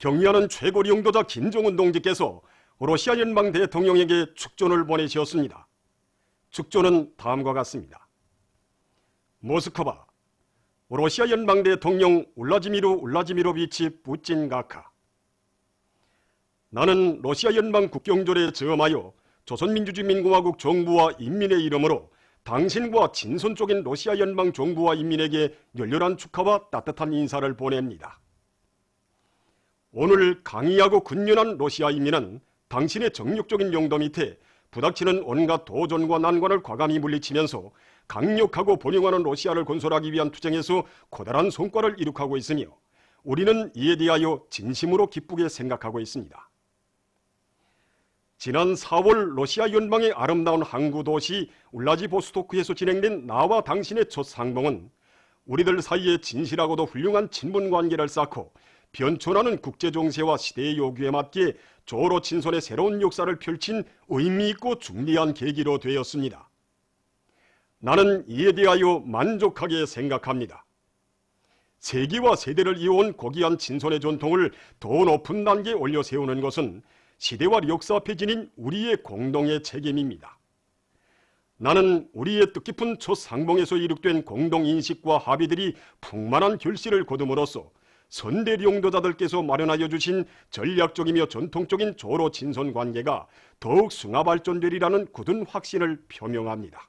경의하는 최고리 용도자 김정은 동지께서 러시아 연방 대통령에게 축전을 보내시었습니다. 축전은 다음과 같습니다. 모스크바, 러시아 연방 대통령 울라지미르 울라지미로비치 푸틴 각하. 나는 러시아 연방 국경절에 저음하여 조선민주주의민공화국 정부와 인민의 이름으로 당신과 친선적인 러시아 연방 정부와 인민에게 열렬한 축하와 따뜻한 인사를 보냅니다. 오늘 강의하고 근면한 러시아 인민은 당신의 정력적인 용도 밑에 부닥치는 온갖 도전과 난관을 과감히 물리치면서 강력하고 번영하는 러시아를 건설하기 위한 투쟁에서 커다란 성과를 이룩하고 있으며 우리는 이에 대하여 진심으로 기쁘게 생각하고 있습니다. 지난 4월 러시아 연방의 아름다운 항구 도시 울라지보스토크에서 진행된 나와 당신의 첫 상봉은 우리들 사이에 진실하고도 훌륭한 친분 관계를 쌓고 변천하는 국제 정세와 시대의 요구에 맞게 조로 친선의 새로운 역사를 펼친 의미 있고 중대한 계기로 되었습니다. 나는 이에 대하여 만족하게 생각합니다. 세기와 세대를 이어온 고귀한 친선의 전통을 더 높은 단계에 올려 세우는 것은 시대와 역사 앞에 지닌 우리의 공동의 책임입니다. 나는 우리의 뜻깊은 첫 상봉에서 이룩된 공동인식과 합의들이 풍만한 결실을 거둠으로써 선대 용도자들께서 마련하여 주신 전략적이며 전통적인 조로 친선 관계가 더욱 승화 발전되리라는 굳은 확신을 표명합니다.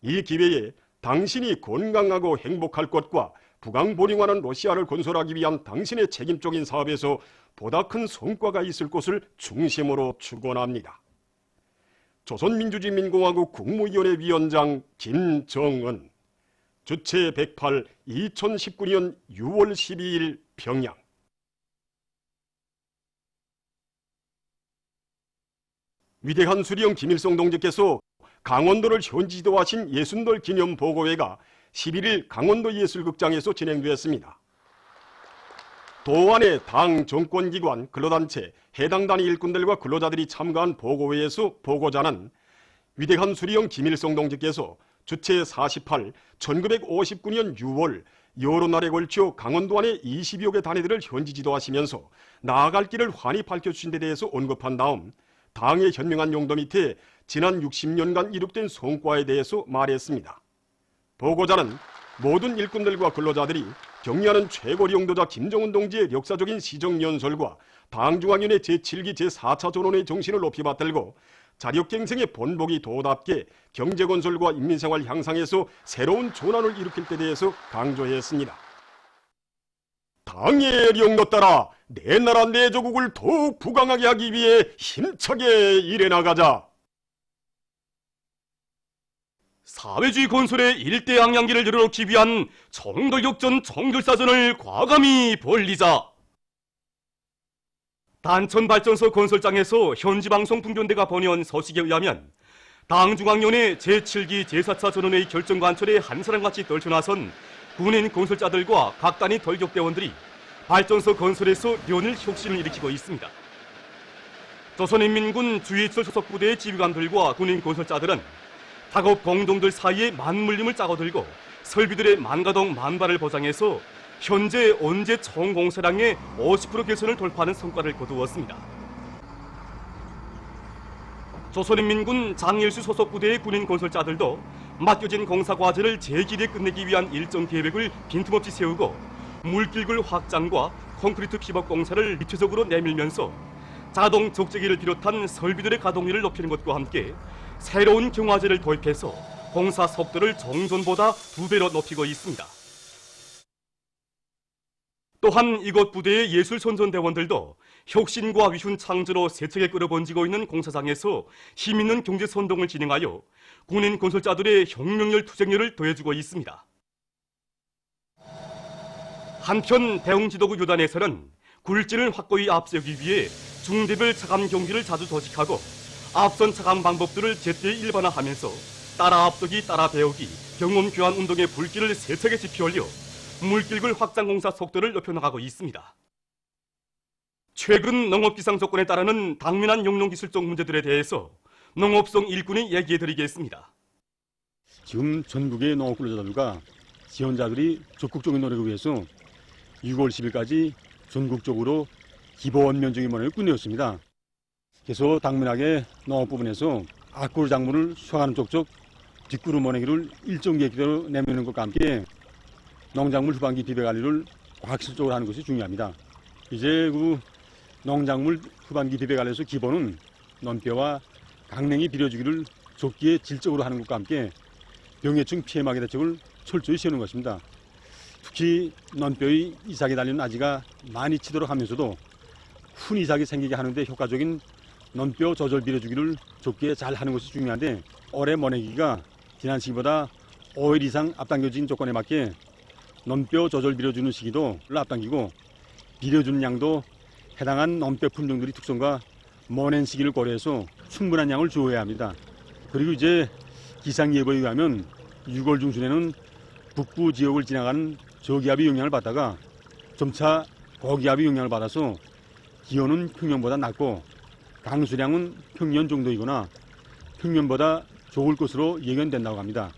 이 기회에 당신이 건강하고 행복할 것과 부강보령하는 러시아를 건설하기 위한 당신의 책임적인 사업에서 보다 큰 성과가 있을 것을 중심으로 축원합니다. 조선민주주의민공화국 국무위원회 위원장 김정은, 주체 108, 2019년 6월 12일 평양. 위대한 수령 김일성 동지께서 강원도를 현지 지도하신 예순돌 기념보고회가 11일 강원도 예술극장에서 진행되었습니다. 도안의 당, 정권기관, 근로단체, 해당 단위 일꾼들과 근로자들이 참가한 보고회에서 보고자는 위대한 수령 김일성 동지께서 주체 48, 1959년 6월 여러 날에 걸쳐 강원도 안의 20여 개 단위들을 현지 지도하시면서 나아갈 길을 환히 밝혀주신 데 대해서 언급한 다음 당의 현명한 용도 밑에 지난 60년간 이룩된 성과에 대해서 말했습니다. 보고자는 모든 일꾼들과 근로자들이 경의하는 최고리 용도자 김정은 동지의 역사적인 시정연설과 당중앙위원회 제7기 제4차 전원의 정신을 높이 받들고 자력갱생의 본보기 도답게 경제건설과 인민생활 향상에서 새로운 전환을 일으킬 때 대해서 강조했습니다. 당의 영도 따라 내 나라 내 조국을 더욱 부강하게 하기 위해 힘차게 일해나가자. 사회주의 건설의 일대 양양기를 열어놓기 위한 정돌격전 정결사전을 과감히 벌리자. 단천발전소 건설장에서 현지방송 분견대가 번연 서식에 의하면 당중앙위원회 제7기 제4차 전원회의 결정관철에 한 사람같이 떨쳐나선 군인 건설자들과 각 단위 돌격대원들이 발전소 건설에서 연일 혁신을 일으키고 있습니다. 조선인민군 주의철 소속부대의 지휘관들과 군인 건설자들은 작업 공동들 사이에 맞물림을 짜고들고 설비들의 만가동 만발을 보장해서 현재 언제 총 공사량의 50% 개선을 돌파하는 성과를 거두었습니다. 조선인민군 장일수 소속부대의 군인 건설자들도 맡겨진 공사 과제를 제기리에 끝내기 위한 일정 계획을 빈틈없이 세우고 물길굴 확장과 콘크리트 피복 공사를 입체적으로 내밀면서 자동 적재기를 비롯한 설비들의 가동률을 높이는 것과 함께 새로운 경화제를 도입해서 공사 속도를 정전보다 2배로 높이고 있습니다. 또한 이곳 부대의 예술 선전대원들도 혁신과 위훈 창조로 세차게 끌어번지고 있는 공사장에서 힘있는 경제 선동을 진행하여 군인 건설자들의 혁명열 투쟁열을 더해주고 있습니다. 한편 대웅지도구 요단에서는 굴진을 확고히 앞세우기 위해 중대별 차감 경기를 자주 도식하고 앞선 차감 방법들을 제때 일반화하면서 따라 앞서기 따라 배우기 경험 교환 운동의 불길을 세차게 지펴올려 물길굴 확장 공사 속도를 높여나가고 있습니다. 최근 농업기상 조건에 따르는 당면한 용농기술적 문제들에 대해서 농업성 일꾼이 얘기해드리겠습니다. 지금 전국의 농업 근로자들과 지원자들이 적극적인 노력을 위해서 6월 10일까지 전국적으로 기본 면적의 모내를 끝내었습니다. 그래서 당면하게 농업 부분에서 앞구르 작물을 수확하는 쪽쪽 뒷구르 모내기를 일정 계획대로 내미는 것과 함께 농작물 후반기 비배 관리를 과학기술적으로 하는 것이 중요합니다. 이제 그 농작물 후반기 비배 관리에서 기본은 논뼈와 강냉이 비료주기를 좁기에 질적으로 하는 것과 함께 병해충 피해막이 대책을 철저히 세우는 것입니다. 특히 논뼈의 이삭에 달리는 아지가 많이 치도록 하면서도 훈 이삭이 생기게 하는데 효과적인 논뼈 조절 비료주기를 좁게 잘 하는 것이 중요한데 올해 모내기가 지난 시기보다 5일 이상 앞당겨진 조건에 맞게 논뼈 조절 비료 주는 시기도 앞당기고 비료 주는 양도 해당한 논뼈 품종들의 특성과 모낸 시기를 고려해서 충분한 양을 주어야 합니다. 그리고 이제 기상예보에 의하면 6월 중순에는 북부 지역을 지나가는 저기압의 영향을 받다가 점차 고기압의 영향을 받아서 기온은 평년보다 낮고 강수량은 평년 정도이거나 평년보다 좋을 것으로 예견된다고 합니다.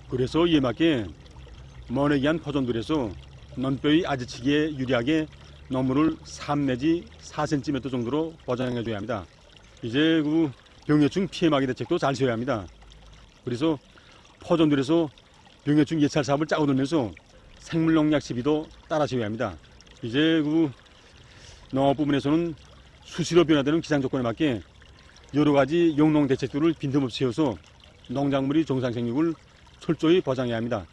그래서 이에 맞게 모내기한 포존들에서 논뼈의 아지치기에 유리하게 너물을 3 내지 4cm 정도로 보장해줘야 합니다. 이제 그 병해충 피해막이 대책도 잘 세워야 합니다. 그래서 포존들에서 병해충 예찰 사업을 짜고 들면서 생물농약 시비도 따라 세워야 합니다. 이제 그 농업 부분에서는 수시로 변화되는 기상 조건에 맞게 여러 가지 영농 대책들을 빈틈없이 세워서 농작물의 정상 생육을 철저히 보장해야 합니다.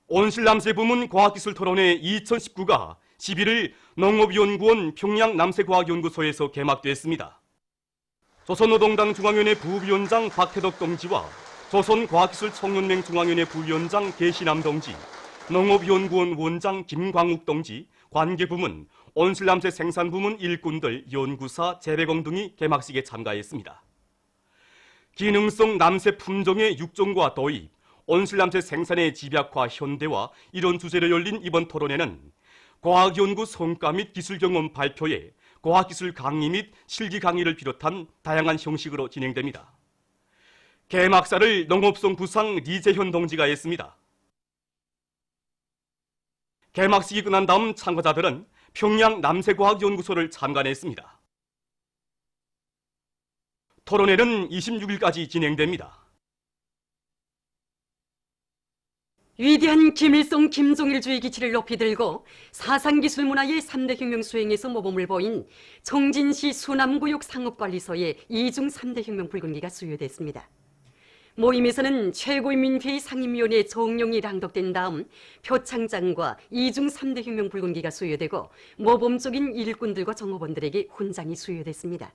온실남새 부문 과학기술 토론회 2019가 11일 농업연구원 평양남새과학연구소에서 개막됐습니다. 조선노동당 중앙위원회 부위원장 박태덕 동지와 조선과학기술 청년맹 중앙위원회 부위원장 계시남 동지, 농업연구원 원장 김광욱 동지, 관계부문, 온실남새 생산부문 일꾼들, 연구사, 재배공 등이 개막식에 참가했습니다. 기능성 남새 품종의 육종과 도입, 온실남새 생산의 집약화 현대화 이런 주제로 열린 이번 토론회는 과학연구 성과 및 기술 경험 발표회, 과학기술 강의 및 실기 강의를 비롯한 다양한 형식으로 진행됩니다. 개막사를 농업성 부상 리재현 동지가 했습니다. 개막식이 끝난 다음 참가자들은 평양 남새과학연구소를 참관했습니다. 토론회는 26일까지 진행됩니다. 위대한 김일성, 김종일주의 기치를 높이 들고 사상기술 문화의 3대 혁명 수행에서 모범을 보인 청진시 수남구역 상업관리소의 이중 3대 혁명 붉은기가 수여됐습니다. 모임에서는 최고인민회의 상임위원회 정령이 낭독된 다음 표창장과 이중 3대 혁명 붉은기가 수여되고 모범적인 일꾼들과 정호원들에게 훈장이 수여됐습니다.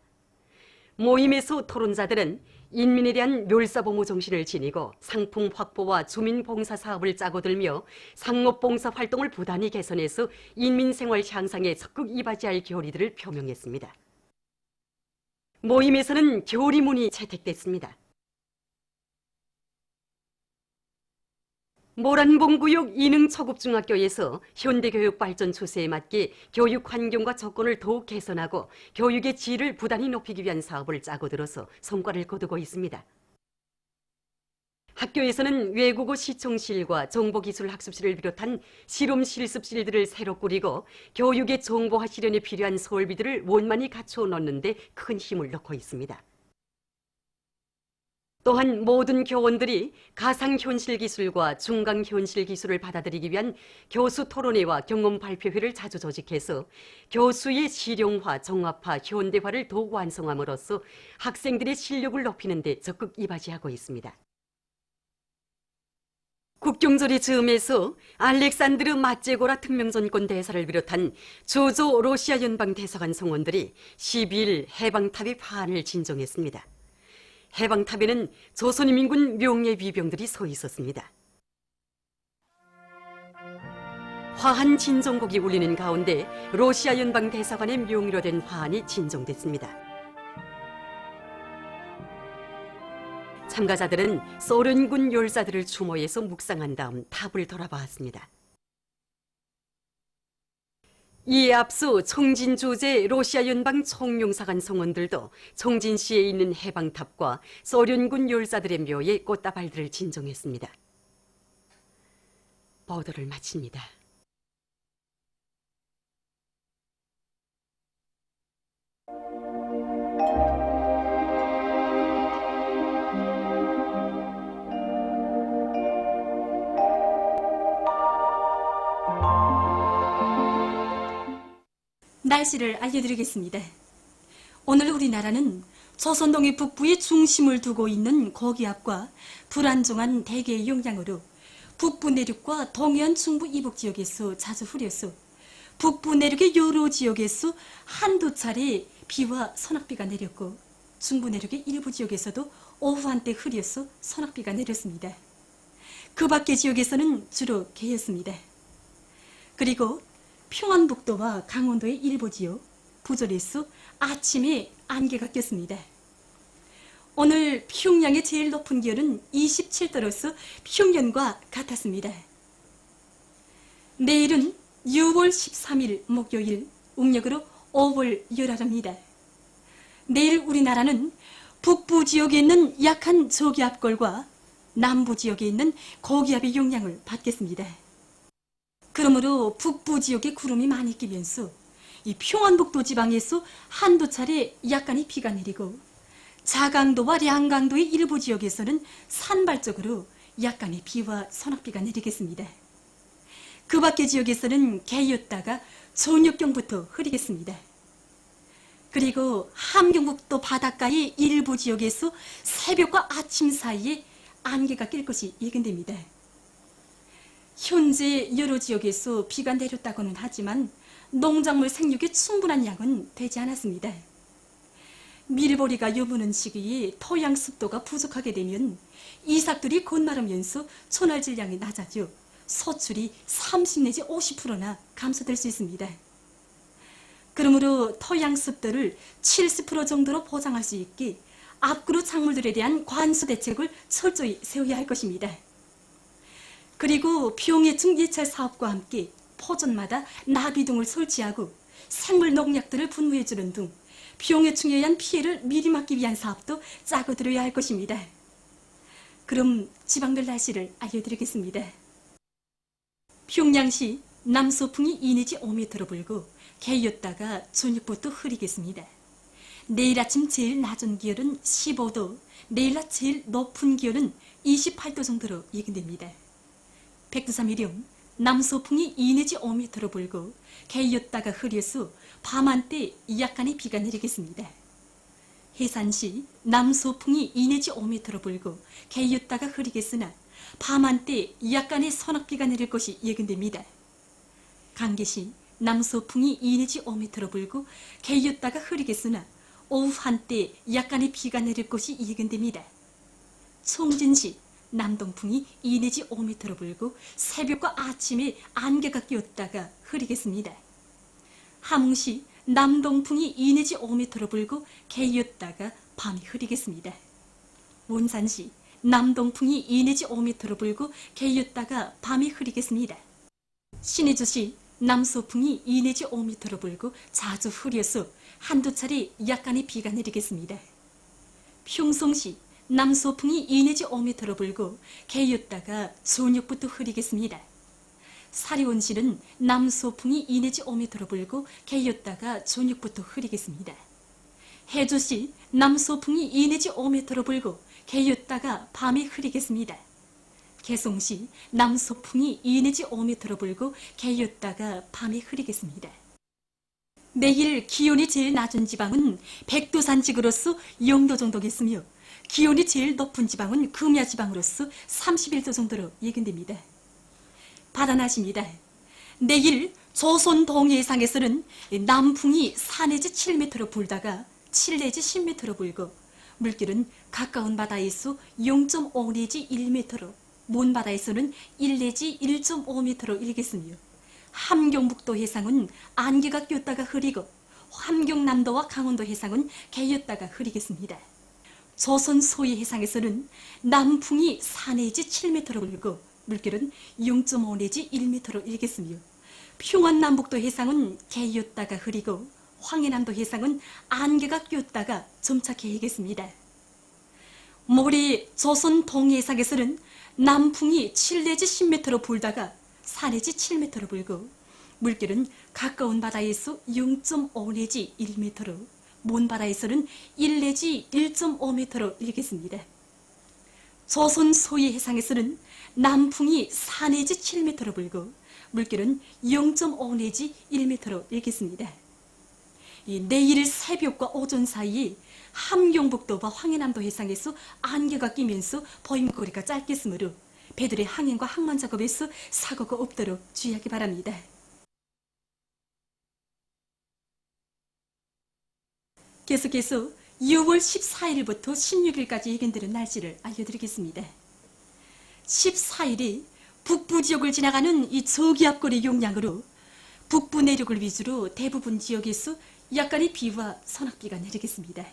모임에서 토론자들은 인민에 대한 멸사보무 정신을 지니고 상품 확보와 주민봉사 사업을 짜고 들며 상업봉사 활동을 부단히 개선해서 인민생활 향상에 적극 이바지할 교리들을 표명했습니다. 모임에서는 교리문이 채택됐습니다. 모란봉구역 이능초급중학교에서 현대교육 발전 추세에 맞게 교육 환경과 조건을 더욱 개선하고 교육의 질을 부단히 높이기 위한 사업을 짜고 들어서 성과를 거두고 있습니다. 학교에서는 외국어 시청실과 정보기술학습실을 비롯한 실험실습실들을 새로 꾸리고 교육의 정보화 실현에 필요한 설비들을 원만히 갖추어 놓는 데 큰 힘을 넣고 있습니다. 또한 모든 교원들이 가상현실 기술과 중강현실 기술을 받아들이기 위한 교수 토론회와 경험 발표회를 자주 조직해서 교수의 실용화, 정합화, 현대화를 더욱 완성함으로써 학생들의 실력을 높이는 데 적극 이바지하고 있습니다. 국경절의 즈음에서 알렉산드르 마제고라 특명전권 대사를 비롯한 조조 러시아 연방 대사관 성원들이 12일 해방탑의 화환을 진정했습니다. 해방탑에는 조선인민군 명예 위병들이 서 있었습니다. 화환 진정곡이 울리는 가운데 러시아 연방 대사관의 명의로 된 화환이 진정됐습니다. 참가자들은 소련군 열사들을 추모해서 묵상한 다음 탑을 돌아보았습니다. 이에 앞서 청진 주재 러시아 연방 총용사관 성원들도 청진시에 있는 해방탑과 소련군 열사들의 묘에 꽃다발들을 진정했습니다. 보도를 마칩니다. 날씨를 알려드리겠습니다. 오늘 우리나라는 조선동해 북부에 중심을 두고 있는 고기압과 불안정한 대기의 영향으로 북부 내륙과 동해안 중부 이북 지역에서 자주 흐려서 북부 내륙의 여러 지역에서 한두 차례 비와 소낙비가 내렸고 중부 내륙의 일부 지역에서도 오후 한때 흐려서 소낙비가 내렸습니다. 그 밖의 지역에서는 주로 개였습니다. 그리고 평안북도와 강원도의 일부 지역, 부절에서 아침에 안개가 꼈습니다. 오늘 평양의 제일 높은 기온은 27도로서 평년과 같았습니다. 내일은 6월 13일 목요일, 음력으로 5월 열하입니다. 내일 우리나라는 북부 지역에 있는 약한 저기압골과 남부 지역에 있는 고기압의 영향을 받겠습니다. 그러므로 북부 지역에 구름이 많이 끼면서 이 평안북도 지방에서 한두 차례 약간의 비가 내리고 자강도와 량강도의 일부 지역에서는 산발적으로 약간의 비와 소낙비가 내리겠습니다. 그 밖의 지역에서는 개였다가 저녁경부터 흐리겠습니다. 그리고 함경북도 바닷가의 일부 지역에서 새벽과 아침 사이에 안개가 낄 것이 예견됩니다. 현재 여러 지역에서 비가 내렸다고는 하지만 농작물 생육에 충분한 양은 되지 않았습니다. 밀보리가 여무는 시기에 토양 습도가 부족하게 되면 이삭들이 곤마르면서 초날 질량이 낮아져 소출이 30 내지 50%나 감소될 수 있습니다. 그러므로 토양 습도를 70% 정도로 보장할 수 있게 앞그루 작물들에 대한 관수 대책을 철저히 세워야 할 것입니다. 그리고 병해충 예찰 사업과 함께 포존마다 나비등을 설치하고 생물 농약들을 분무해주는 등 병해충에 의한 피해를 미리 막기 위한 사업도 짜고 들어야 할 것입니다. 그럼 지방별 날씨를 알려드리겠습니다. 평양시 남서풍이 2 내지 5m로 불고 개였다가 저녁부터 흐리겠습니다. 내일 아침 제일 낮은 기온은 15도, 내일 낮 제일 높은 기온은 28도 정도로 예견됩니다. 백두산미령 남서풍이 2 내지 5m로 불고 개였다가 흐려서 밤 한때 약간의 비가 내리겠습니다. 해산시 남서풍이 2 내지 5m로 불고 개였다가 흐리겠으나 밤 한때 약간의 소낙비가 내릴 것이 예견됩니다. 강계시 남서풍이 2 내지 5m로 불고 개였다가 흐리겠으나 오후 한때 약간의 비가 내릴 것이 예견됩니다. 총진시 남동풍이 2 내지 5m로 불고 새벽과 아침에 안개가 끼었다가 흐리겠습니다. 함흥시 남동풍이 2 내지 5m로 불고 개였다가 밤이 흐리겠습니다. 원산시 남동풍이 2 내지 5m로 불고 개였다가 밤이 흐리겠습니다. 신의주시 남서풍이 2 내지 5m로 불고 자주 흐려서 한두 차례 약간의 비가 내리겠습니다. 평성시 남서풍이 2 내지 5m로 불고 개였다가 저녁부터 흐리겠습니다. 사리온시는 남서풍이 2 내지 5m로 불고 개였다가 저녁부터 흐리겠습니다. 해주시 남서풍이 2 내지 5m로 불고 개였다가 밤에 흐리겠습니다. 개송시 남서풍이 2 내지 5m로 불고 개였다가 밤에 흐리겠습니다. 내일 기온이 제일 낮은 지방은 백두산지구로서 0도 정도겠으며 기온이 제일 높은 지방은 금야 지방으로서 31도 정도로 예견됩니다. 바다날씨입니다. 내일 조선 동해상에서는 남풍이 4 내지 7m로 불다가 7 내지 10m로 불고 물길은 가까운 바다에서 0.5 내지 1m로 먼 바다에서는 1 내지 1.5m로 일겠으며 함경북도 해상은 안개가 꼈다가 흐리고 함경남도와 강원도 해상은 개였다가 흐리겠습니다. 조선 소위 해상에서는 남풍이 4 내지 7m로 불고 물결은 0.5 내지 1m로 일겠으며 평안남북도 해상은 개였다가 흐리고 황해남도 해상은 안개가 꼈다가 점차 개이겠습니다. 모레 조선 동해상에서는 남풍이 7 내지 10m로 불다가 4 내지 7m로 불고 물결은 가까운 바다에서 0.5 내지 1m로 먼 바다에서는 1 내지 1.5m로 일겠습니다. 조선 소위 해상에서는 남풍이 4 내지 7m로 불고 물결은 0.5 내지 1m로 일겠습니다. 내일 새벽과 오전 사이 함경북도와 황해남도 해상에서 안개가 끼면서 보임거리가 짧겠으므로 배들의 항행과 항만 작업에서 사고가 없도록 주의하기 바랍니다. 계속해서 6월 14일부터 16일까지 예견되는 날씨를 알려드리겠습니다. 14일이 북부 지역을 지나가는 이 저기압골의 용량으로 북부 내륙을 위주로 대부분 지역에서 약간의 비와 서낙비가 내리겠습니다.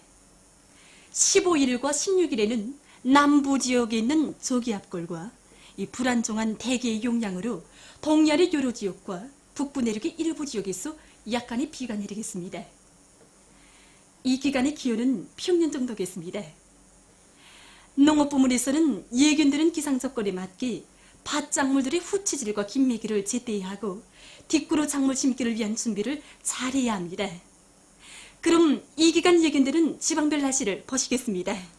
15일과 16일에는 남부 지역에 있는 저기압골과 이 불안정한 대기의 용량으로 동해안의 여러 지역과 북부 내륙의 일부 지역에서 약간의 비가 내리겠습니다. 이 기간의 기온은 평년 정도겠습니다. 농업 부문에서는 예견되는 기상 조건에 맞게 밭작물들의 후치질과 김매기를 제때히 하고 뒷구로 작물 심기를 위한 준비를 잘해야 합니다. 그럼 이 기간 예견되는 지방별 날씨를 보시겠습니다.